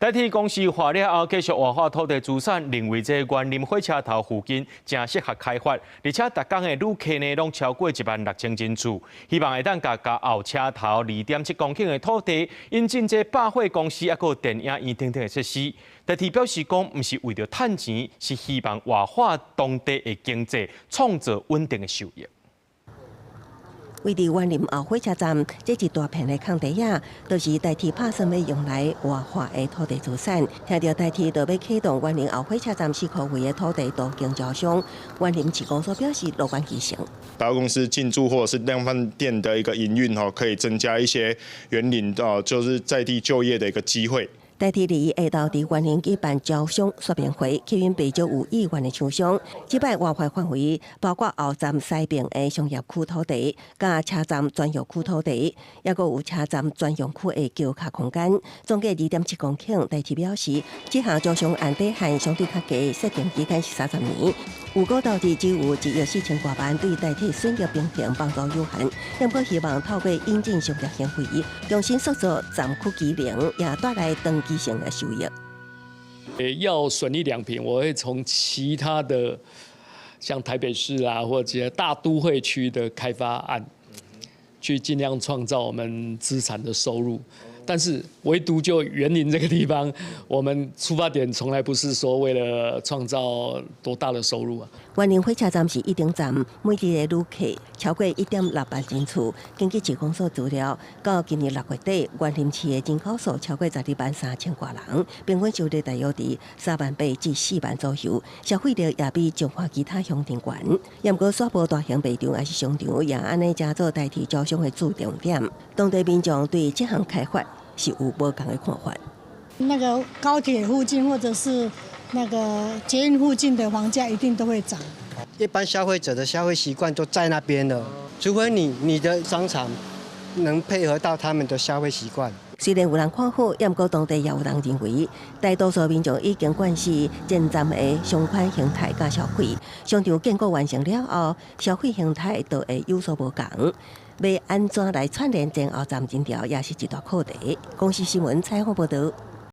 代替公司化了后，继续活化土地资产，认为这园林火车头附近正适合开发，而且逐工的旅客呢，拢超过16000人次，希望会当甲后车头2.7公顷的土地，引进这百货公司，还有电影院等等的设施。代替表示讲，毋是为着趁钱，是希望活化当地的经济，创造稳定的收益。 位伫园林后火车站，这一大片的空地啊，都是代替拍算要用来活化的土地资产。听到代替就要启动园林后火车站4块位的土地都经招商，园林市公所表示乐观其成。百货公司进驻或者是量贩店的一个营运可以增加一些园林就是在地就业的一个机会。 代替2月下昼伫园林举办招商说明会，吸引不少有意愿的厂商。这摆活化范围包括后站西边的商业区土地、甲车站专用区土地，也阁有车站专用区的桥卡空间，总计2.7公顷。代替表示，这项招商案底限相对较低，设定期间是30年。有股投资只有1亿4000多万，对代替损益平衡帮助有限。不过希望透过引进商业行为，重新塑造站区机能，也带来长期性的收益。要损益两平，我会从其他的像台北市啊，或者大都会区的开发案，去尽量创造我们资产的收入。 但是唯独就园林这个地方，我们出发点从来不是说为了创造多大的收入啊。园林火车站是一等站，每日的旅客超过1.6万人次。根据市公所资料，到今年6月底，园林市的人口数超过123000多人，平均收入大约伫38000至4万左右，消费力也比彰化其他乡镇悬。也不过，沙坡大型卖场还是商场，也安尼加做代替招商的主重点。当地民众对这项开发 是有不同的看法。那个高铁附近或者是那个捷运附近的房价一定都会涨。一般消费者的消费习惯都在那边了，除非你的商场能配合到他们的消费习惯。虽然有人看好，也不过当地也有人认为，大多数民众已经惯习前站的商款形态甲消费，商场建构完成了后，消费形态就会有所不同。 要安怎来串联前后站人潮，也是一大课题。公司新闻采访报道。